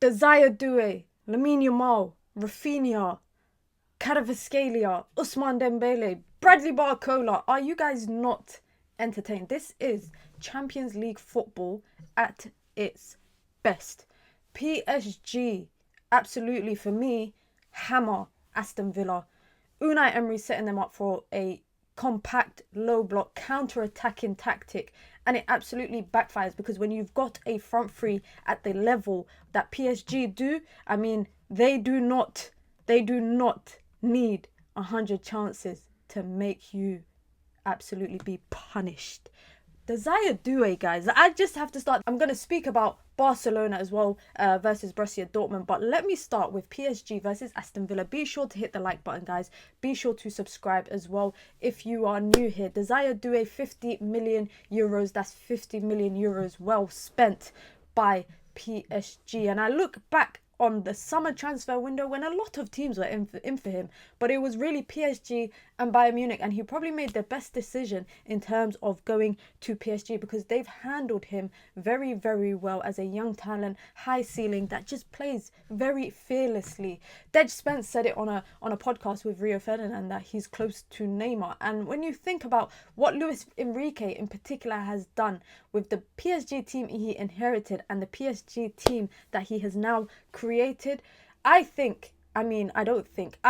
Doue, Yamal, Raphinha, Carrington, Ousmane Dembele, Bradley Barcola. Are you guys not entertained? This is Champions League football at its best. PSG, absolutely for me, hammer Aston Villa. Unai Emery setting them up for a compact, low block, counter-attacking tactic, and it absolutely backfires because when you've got a front three at the level that PSG do, I mean, they do not need 100 chances to make you absolutely be punished. Desire Doue, guys. I just have to start. I'm going to speak about Barcelona as well versus Borussia Dortmund. But let me start with PSG versus Aston Villa. Be sure to hit the like button, guys. Be sure to subscribe as well if you are new here. Desire Doue, 50 million euros. That's 50 million euros well spent by PSG. And I look back on the summer transfer window when a lot of teams were in for him, but it was really PSG and Bayern Munich, and he probably made the best decision in terms of going to PSG because they've handled him very, very well as a young talent, high ceiling that just plays very fearlessly. Dej Spence said it on a podcast with Rio Ferdinand that he's close to Neymar, and when you think about what Luis Enrique in particular has done with the PSG team he inherited and the PSG team that he has now created, I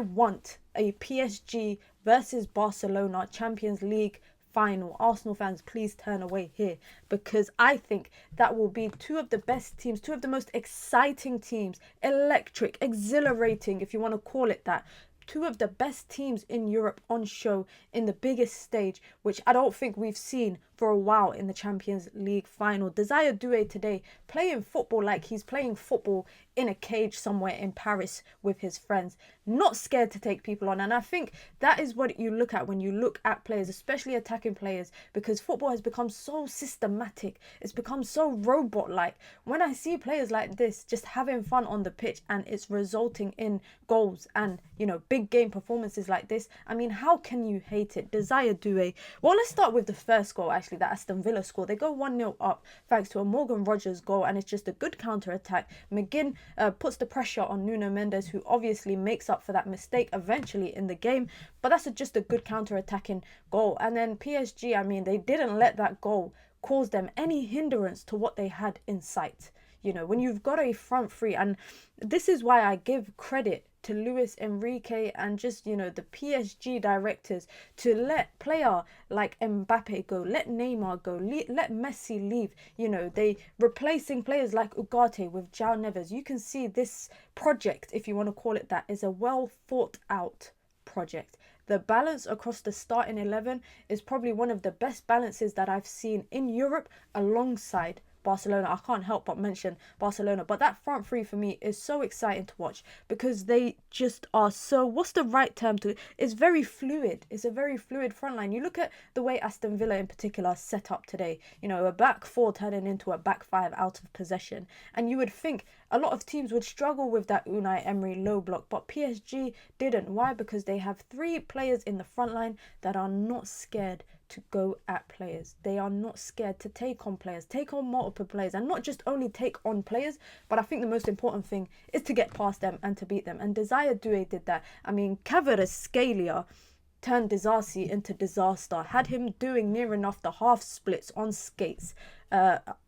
want a PSG versus Barcelona Champions League final. Arsenal fans, please turn away here because I think that will be two of the best teams, two of the most exciting teams, electric, exhilarating, if you want to call it that. Two of the best teams in Europe on show in the biggest stage, which I don't think we've seen for a while in the Champions League final. Desire Doue today playing football like he's playing football in a cage somewhere in Paris with his friends, not scared to take people on. And I think that is what you look at when you look at players, especially attacking players, because football has become so systematic. It's become so robot-like. When I see players like this just having fun on the pitch and it's resulting in goals and, big game performances like this, I mean, how can you hate it? Desire Doue. Well, let's start with the first goal, actually, that Aston Villa score. They go 1-0 up thanks to a Morgan Rogers goal, and it's just a good counter-attack. McGinn puts the pressure on Nuno Mendes, who obviously makes up for that mistake eventually in the game, but that's just a good counter-attacking goal. And then PSG, I mean, they didn't let that goal cause them any hindrance to what they had in sight. When you've got a front three, and this is why I give credit to Luis Enrique and just, the PSG directors to let player like Mbappe go, let Neymar go, let Messi leave. They replacing players like Ugarte with João Neves. You can see this project, if you want to call it that, is a well thought out project. The balance across the starting 11 is probably one of the best balances that I've seen in Europe alongside Barcelona. I can't help but mention Barcelona, but that front three for me is so exciting to watch because they just are so, what's the right term to, it's very fluid. It's a very fluid front line. You look at the way Aston Villa in particular set up today, a back four turning into a back five out of possession, and you would think a lot of teams would struggle with that Unai Emery low block, but PSG didn't. Why? Because they have three players in the front line that are not scared to go at players. They are not scared to take on players, take on multiple players, and not just only take on players, but I think the most important thing is to get past them and to beat them. And Desire Doue did that. I mean, Kvara turned Disasi into disaster, had him doing near enough the half splits on skates.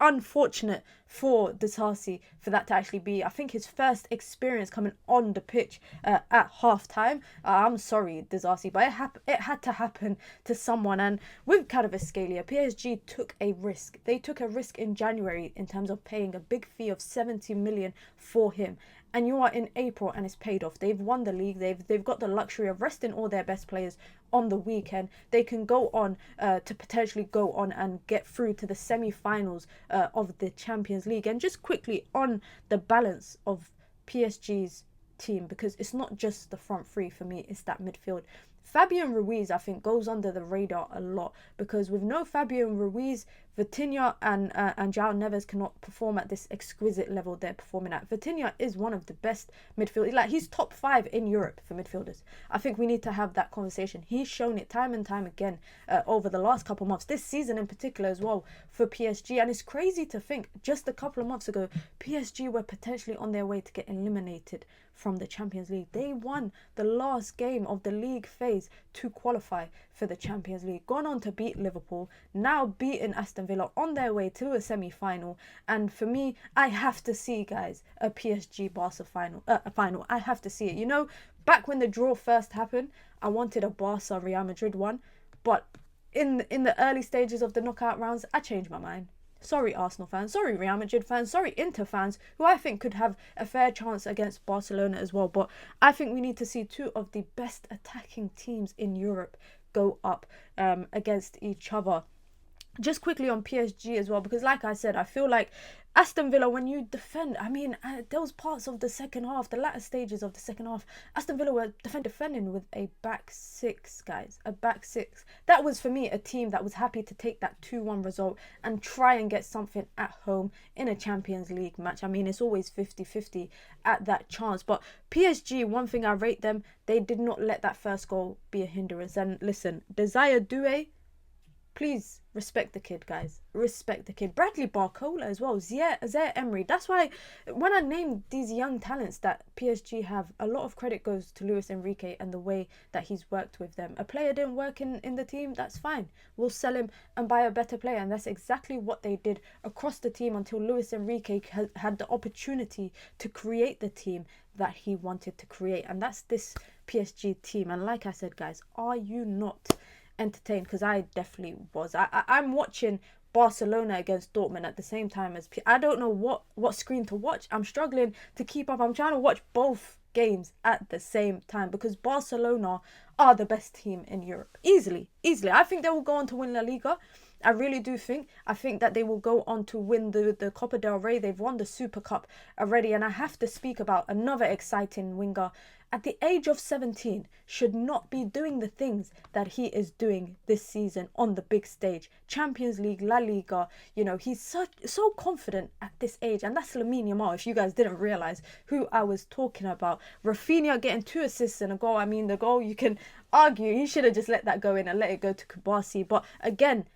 Unfortunate for Disasi for that to actually be, I think, his first experience coming on the pitch at half time. I'm sorry, Disasi, but it had to happen to someone. And with Kvaratskhelia, PSG took a risk. They took a risk in January in terms of paying a big fee of 70 million for him. And you are in April and it's paid off. They've won the league. They've got the luxury of resting all their best players on the weekend. They can go on to potentially go on and get through to the semi-finals of the Champions League. And just quickly on the balance of PSG's team, because it's not just the front three for me, it's that midfield. Fabian Ruiz, I think, goes under the radar a lot because with no Fabian Ruiz, Vitinha and João Neves cannot perform at this exquisite level they're performing at. Vitinha is one of the best midfielders. Like, he's top 5 in Europe for midfielders. I think we need to have that conversation. He's shown it time and time again over the last couple of months, this season in particular as well, for PSG. And it's crazy to think just a couple of months ago, PSG were potentially on their way to get eliminated from the Champions League. They won the last game of the league phase to qualify for the Champions League, gone on to beat Liverpool, now beaten Aston Villa on their way to a semi-final. And for me, I have to see, guys, a PSG Barca final. I have to see it. You know, back when the draw first happened, I wanted a Barca Real Madrid one, but in the early stages of the knockout rounds, I changed my mind. Sorry, Arsenal fans. Sorry, Real Madrid fans. Sorry, Inter fans, who I think could have a fair chance against Barcelona as well. But I think we need to see two of the best attacking teams in Europe go up against each other. Just quickly on PSG as well, because like I said, I feel like Aston Villa, when you defend, I mean, there was parts of the second half, the latter stages of the second half, Aston Villa were defending with a back six, guys, a back six. That was, for me, a team that was happy to take that 2-1 result and try and get something at home in a Champions League match. I mean, it's always 50-50 at that chance. But PSG, one thing I rate them, they did not let that first goal be a hindrance. And listen, Desire Doue, please respect the kid, guys. Respect the kid. Bradley Barcola as well. Zaire Emery. That's why when I name these young talents that PSG have, a lot of credit goes to Luis Enrique and the way that he's worked with them. A player didn't work in the team, that's fine. We'll sell him and buy a better player. And that's exactly what they did across the team until Luis Enrique had the opportunity to create the team that he wanted to create. And that's this PSG team. And like I said, guys, are you not entertained? Because I definitely was. I'm watching Barcelona against Dortmund at the same time as I don't know what screen to watch. I'm struggling to keep up. I'm trying to watch both games at the same time because Barcelona are the best team in Europe. Easily. I think they will go on to win La Liga. I really do think. I think that they will go on to win the Copa del Rey. They've won the Super Cup already. And I have to speak about another exciting winger. At the age of 17, should not be doing the things that he is doing this season on the big stage. Champions League, La Liga, you know, he's so confident at this age. And that's Lamine Yamal, if you guys didn't realise who I was talking about. Raphinha getting 2 assists and a goal. I mean, the goal, you can argue, he should have just let that go in and let it go to Kubasi. But again,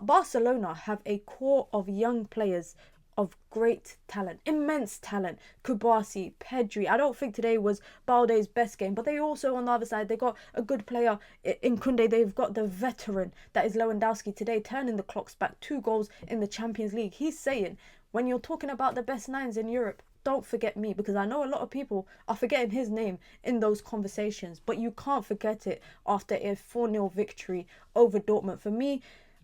Barcelona have a core of young players of great talent, immense talent. Kubasi, Pedri. I don't think today was Balde's best game, but they also, on the other side, they got a good player in Kunde. They've got the veteran that is Lewandowski today, turning the clocks back, 2 goals in the Champions League. He's saying, when you're talking about the best 9s in Europe, don't forget me, because I know a lot of people are forgetting his name in those conversations, but you can't forget it after a 4-0 victory over Dortmund. For me,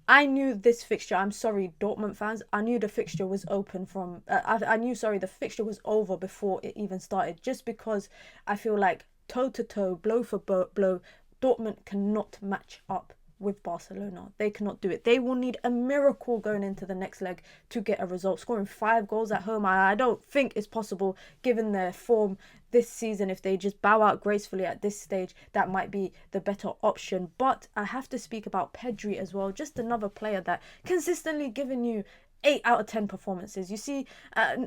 I knew this fixture, I'm sorry, Dortmund fans, I knew the fixture was open from, the fixture was over before it even started, just because I feel like toe-to-toe, blow for blow, Dortmund cannot match up with Barcelona. They cannot do it. They will need a miracle going into the next leg to get a result. Scoring 5 goals at home, I don't think it's possible given their form this season. If they just bow out gracefully at this stage, that might be the better option. But I have to speak about Pedri as well. Just another player that consistently giving you 8 out of 10 performances. You see, I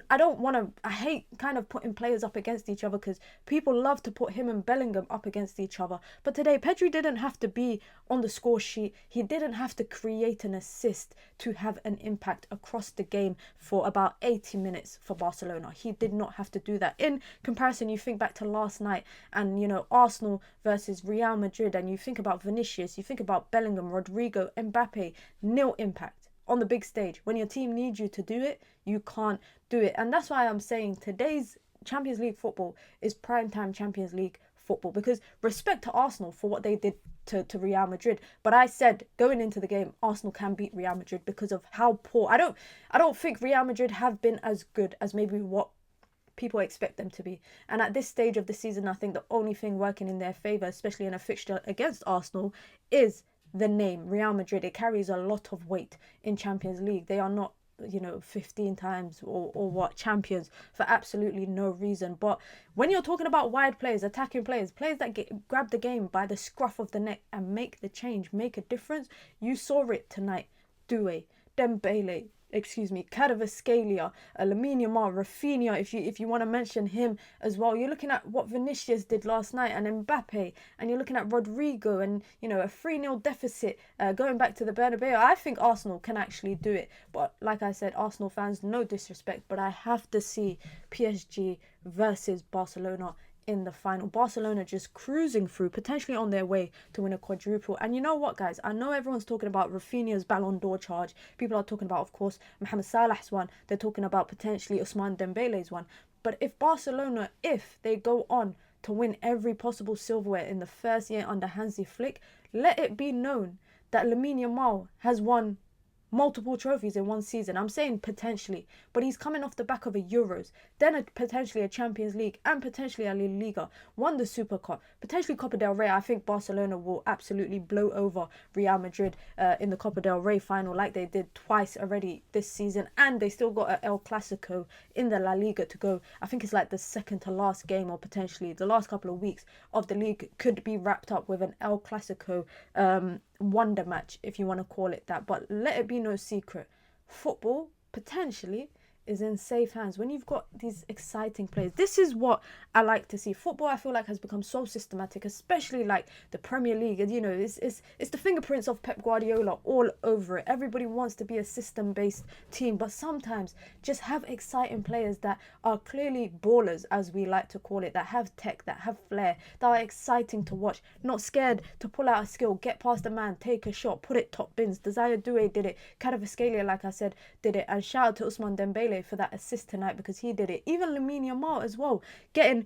hate kind of putting players up against each other because people love to put him and Bellingham up against each other. But today, Pedri didn't have to be on the score sheet. He didn't have to create an assist to have an impact across the game for about 80 minutes for Barcelona. He did not have to do that. In comparison, you think back to last night and, you know, Arsenal versus Real Madrid, and you think about Vinicius, you think about Bellingham, Rodrigo, Mbappe, nil impact. On the big stage, when your team needs you to do it, you can't do it. And that's why I'm saying today's Champions League football is primetime Champions League football, because respect to Arsenal for what they did to Real Madrid, but I said going into the game, Arsenal can beat Real Madrid because of how poor. I don't think Real Madrid have been as good as maybe what people expect them to be. And at this stage of the season, I think the only thing working in their favour, especially in a fixture against Arsenal, is the name Real Madrid. It carries a lot of weight in Champions League. They are not, 15 times or what champions for absolutely no reason. But when you're talking about wide players, attacking players that grab the game by the scruff of the neck and make the change, make a difference, you saw it tonight. Doue. Dembele, Kvaratskhelia, Lamine Yamal, Raphinha, if you want to mention him as well. You're looking at what Vinicius did last night, and Mbappe, and you're looking at Rodrigo, and a 3-0 deficit going back to the Bernabeu. I think Arsenal can actually do it, but like I said, Arsenal fans, no disrespect, but I have to see PSG versus Barcelona in the final. Barcelona just cruising through, potentially on their way to win a quadruple. And you know what, guys? I know everyone's talking about Raphinha's Ballon d'Or charge. People are talking about, of course, Mohamed Salah's one. They're talking about potentially Ousmane Dembele's one. But if Barcelona, if they go on to win every possible silverware in the first year under Hansi Flick, let it be known that Lamine Yamal has won multiple trophies in one season. I'm saying potentially, but he's coming off the back of a Euros, then potentially a Champions League, and potentially a La Liga, won the Super Cup, potentially Copa del Rey. I think Barcelona will absolutely blow over Real Madrid in the Copa del Rey final, like they did twice already this season, and they still got an El Clasico in the La Liga to go. I think it's like the second to last game, or potentially the last couple of weeks of the league could be wrapped up with an El Clasico wonder match, if you want to call it that. But let it be no secret, football potentially is in safe hands when you've got these exciting players. This is what I like to see. Football, I feel like, has become so systematic, especially like the Premier League. And it's the fingerprints of Pep Guardiola all over it. Everybody wants to be a system-based team, but sometimes just have exciting players that are clearly ballers, as we like to call it, that have tech, that have flair, that are exciting to watch, not scared to pull out a skill, get past a man, take a shot, put it top bins. Doue did it. Kvaratskhelia, like I said, did it. And shout out to Ousmane Dembele for that assist tonight, because he did it. Even Lamine Yamal as well, getting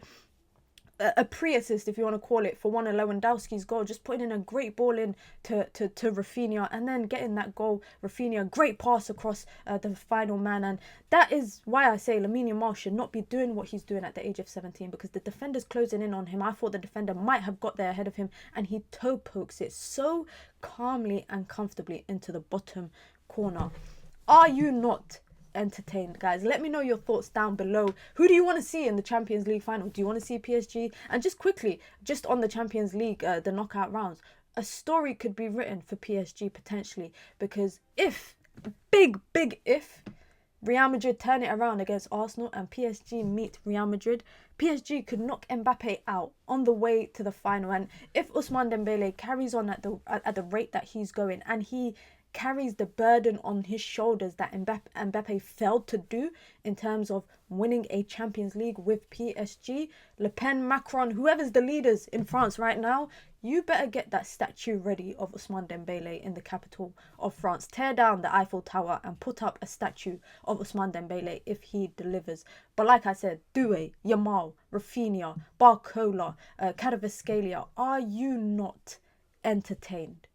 a pre-assist, if you want to call it, for one of Lewandowski's goal, just putting in a great ball in to Raphinha, and then getting that goal. Raphinha, great pass across the final man. And that is why I say Lamine Yamal should not be doing what he's doing at the age of 17, because the defender's closing in on him. I thought the defender might have got there ahead of him, and he toe pokes it so calmly and comfortably into the bottom corner. Are you not entertained, guys? Let me know your thoughts down below. Who do you want to see in the Champions League final? Do you want to see PSG? And just quickly, just on the Champions League, the knockout rounds, a story could be written for PSG potentially, because if, big if, Real Madrid turn it around against Arsenal and PSG meet Real Madrid, PSG could knock Mbappe out on the way to the final. And if Ousmane Dembele carries on at the rate that he's going, and he carries the burden on his shoulders that Mbappe failed to do in terms of winning a Champions League with PSG, Le Pen, Macron, whoever's the leaders in France right now, you better get that statue ready of Ousmane Dembele in the capital of France. Tear down the Eiffel Tower and put up a statue of Ousmane Dembele if he delivers. But like I said, Doue, Yamal, Raphinha, Barcola, Kvaratskhelia, are you not entertained?